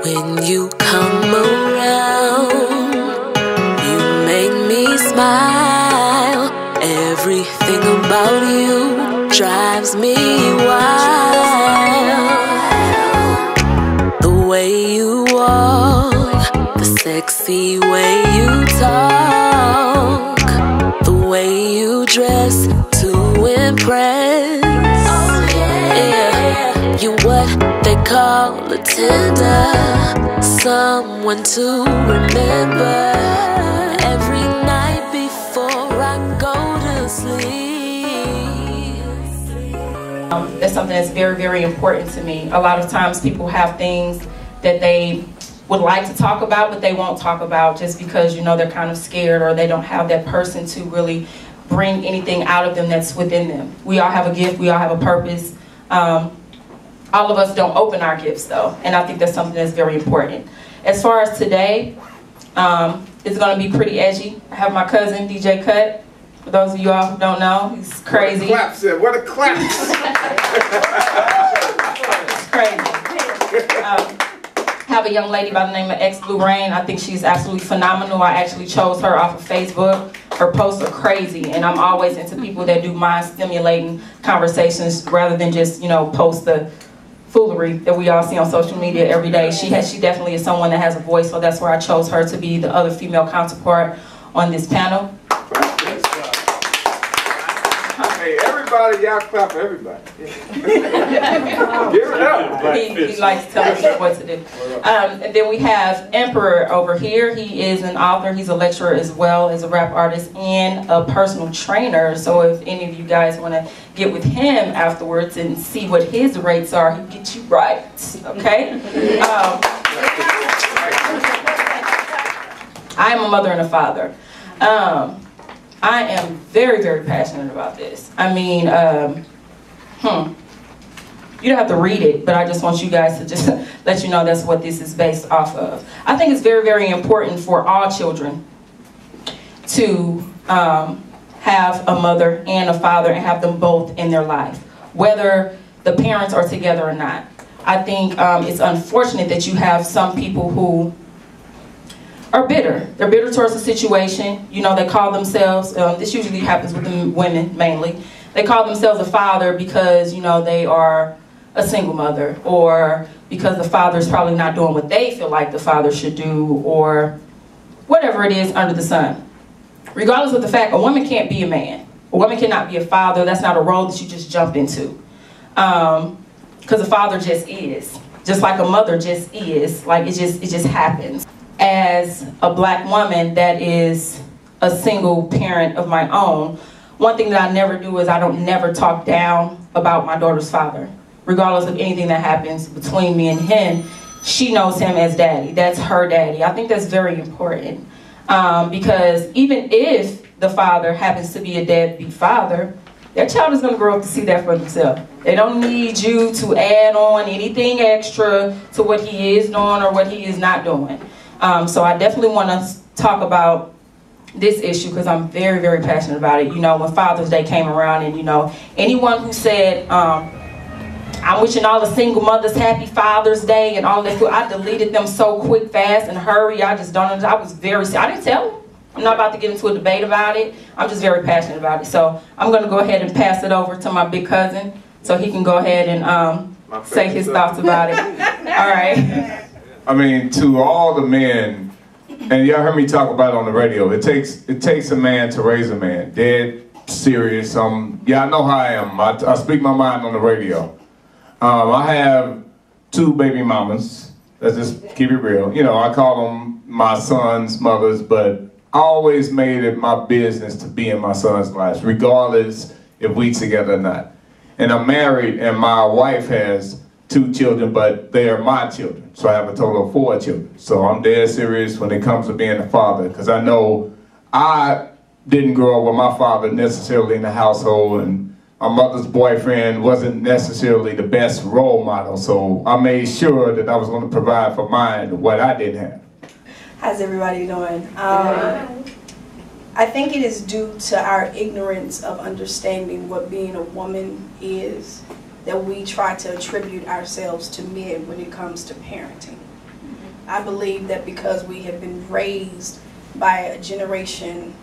When you come around, you make me smile. Everything about you drives me wild. The way you walk, the sexy way you talk, the way you dress to impress. Oh yeah, you what they call a tender, someone to remember every night before I go to sleep. That's something that's very, very important to me. A lot of times people have things that they would like to talk about, but they won't talk about just because, you know, they're kind of scared or they don't have that person to really bring anything out of them that's within them. We all have a gift, we all have a purpose. All of us don't open our gifts though, and I think that's something that's very important. As far as today, it's going to be pretty edgy. I have my cousin DJ Cut. For those of you all who don't know, he's crazy. What a clap, Sid. What a clap. It's crazy. Have a young lady by the name of X Blue Rain. I think she's absolutely phenomenal. I actually chose her off of Facebook. Her posts are crazy, and I'm always into people that do mind-stimulating conversations rather than just, you know, post the foolery that we all see on social media every day. She definitely is someone that has a voice, so that's where I chose her to be the other female counterpart on this panel. Hey, everybody, y'all clap for everybody. Give it up. He likes to tell us what to do. And then we have Emperor over here. He is an author. He's a lecturer as well as a rap artist and a personal trainer. So if any of you guys want to get with him afterwards and see what his rates are, he'll get you right. Okay? I am a mother and a father. I am very, very passionate about this. I mean, you don't have to read it, but I just want you guys to just let you know that's what this is based off of. I think it's very, very important for all children to have a mother and a father and have them both in their life, whether the parents are together or not. I think it's unfortunate that you have some people who are bitter. They're bitter towards the situation. You know, they call themselves, this usually happens with the women mainly, they call themselves a father because, you know, they are a single mother, or because the father's probably not doing what they feel like the father should do, or whatever it is under the sun. Regardless of the fact, a woman can't be a man. A woman cannot be a father. That's not a role that you just jump into. Because a father just is. Just like a mother just is. Like it just happens. As a black woman that is a single parent of my own, one thing that I never do is I don't never talk down about my daughter's father. Regardless of anything that happens between me and him, she knows him as daddy. That's her daddy. I think that's very important. Because even if the father happens to be a deadbeat father, their child is going to grow up to see that for themselves. They don't need you to add on anything extra to what he is doing or what he is not doing. So I definitely want to talk about this issue because I'm very, very passionate about it. You know, when Father's Day came around and, you know, anyone who said, I'm wishing all the single mothers happy Father's Day and all that, I deleted them so quick, fast, and hurry. I just don't, I was very, I didn't tell them. I'm not about to get into a debate about it. I'm just very passionate about it. So I'm going to go ahead and pass it over to my big cousin so he can go ahead and say his thoughts about it. All right. I mean, to all the men, and y'all heard me talk about it on the radio, it takes a man to raise a man. Dead serious. Yeah, I know how I am. I speak my mind on the radio. I have 2 baby mamas. Let's just keep it real. You know, I call them my sons' mothers, but I always made it my business to be in my son's lives, regardless if we together or not. And I'm married, and my wife has 2 children, but they are my children. So I have a total of 4 children. So I'm dead serious when it comes to being a father, because I know I didn't grow up with my father necessarily in the household, and my mother's boyfriend wasn't necessarily the best role model. So I made sure that I was going to provide for mine what I didn't have. How's everybody doing? I think it is due to our ignorance of understanding what being a woman is that we try to attribute ourselves to men when it comes to parenting. I believe that because we have been raised by a generation,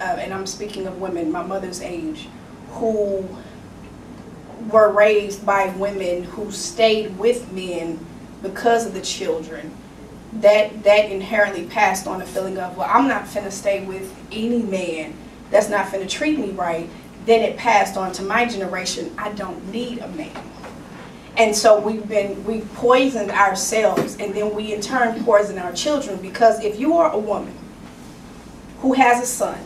and I'm speaking of women my mother's age, who were raised by women who stayed with men because of the children, that inherently passed on a feeling of, well, I'm not finna stay with any man that's not finna treat me right. Then it passed on to my generation, I don't need a man. And so we poisoned ourselves, and then we in turn poison our children, because if you are a woman who has a son,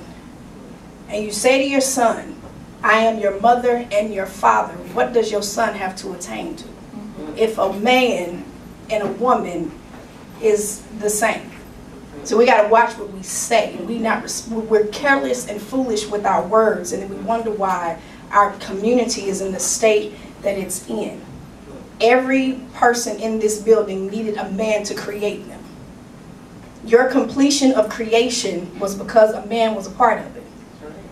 and you say to your son, I am your mother and your father, what does your son have to attain to? If a man and a woman is the same. So we got to watch what we say. We're careless and foolish with our words, and then we wonder why our community is in the state that it's in. Every person in this building needed a man to create them. Your completion of creation was because a man was a part of it.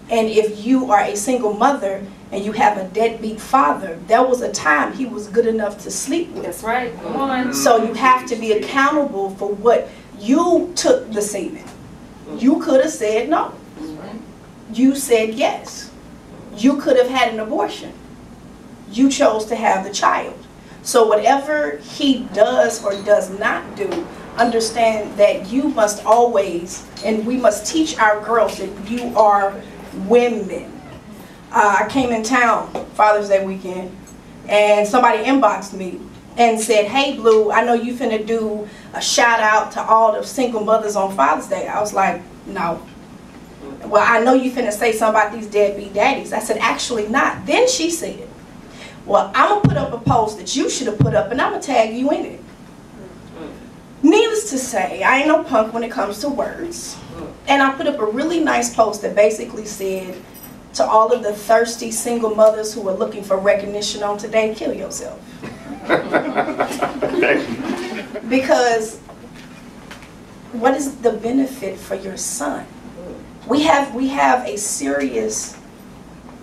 And if you are a single mother and you have a deadbeat father, there was a time he was good enough to sleep with. That's right. Come on. So you have to be accountable for what you took the semen. You could have said no. You said yes. You could have had an abortion. You chose to have the child. So whatever he does or does not do, understand that you must always, and we must teach our girls that you are women. I came in town Father's Day weekend, and somebody inboxed me and said, hey Blue, I know you finna do a shout out to all the single mothers on Father's Day. I was like, no. Well, I know you finna say something about these deadbeat daddies. I said, actually not. Then she said, well, I'm gonna put up a post that you should have put up, and I'm gonna tag you in it. Needless to say, I ain't no punk when it comes to words. And I put up a really nice post that basically said to all of the thirsty single mothers who are looking for recognition on today, kill yourself. Because what is the benefit for your son? We have a serious,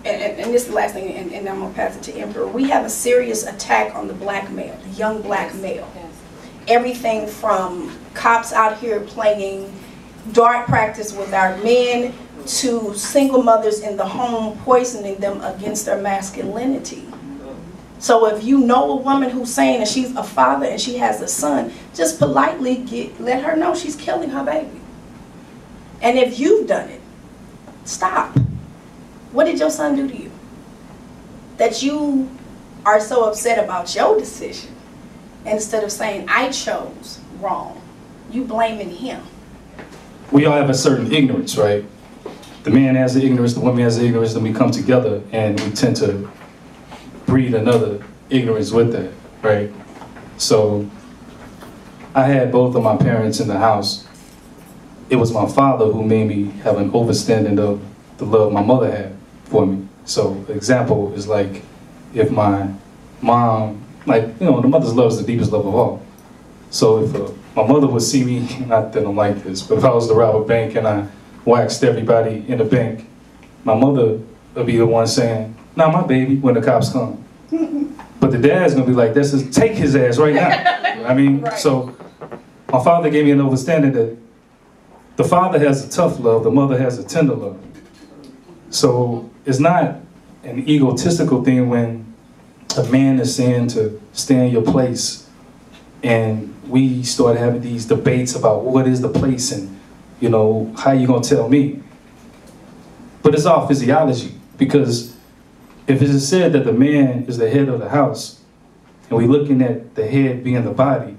and this is the last thing, and I'm going to pass it to Emperor. We have a serious attack on the black male, the young black male. Everything from cops out here playing dart practice with our men, to single mothers in the home poisoning them against their masculinity. So if you know a woman who's saying that she's a father and she has a son, just politely let her know she's killing her baby. And if you've done it, stop. What did your son do to you that you are so upset about your decision? Instead of saying, I chose wrong, you blaming him. We all have a certain ignorance, right? The man has the ignorance, the woman has the ignorance, then we come together and we tend to breed another ignorance with that, right? So I had both of my parents in the house. It was my father who made me have an overstanding of the love my mother had for me. So example is like if my mom, like, you know, the mother's love is the deepest love of all. So if my mother would see me, not that I'm like this, but if I was to rob a bank and I waxed everybody in the bank, my mother would be the one saying, "Not my baby," when the cops come. But the dad's gonna be like, "This is take his ass right now." I mean, right. So my father gave me an understanding that the father has a tough love, the mother has a tender love. So it's not an egotistical thing when a man is saying to stay in your place, and we start having these debates about what is the place and, you know, how you gonna tell me? But it's all physiology, because if it is said that the man is the head of the house, and we're looking at the head being the body,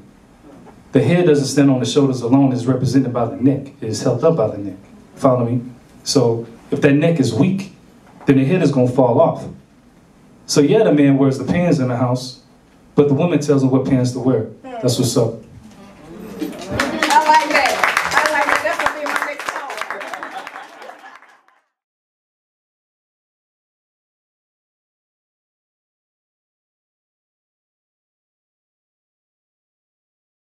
the head doesn't stand on the shoulders alone, it's represented by the neck. It is held up by the neck. Follow me? So if that neck is weak, then the head is gonna fall off. So yeah, the man wears the pants in the house, but the woman tells him what pants to wear. That's what's up.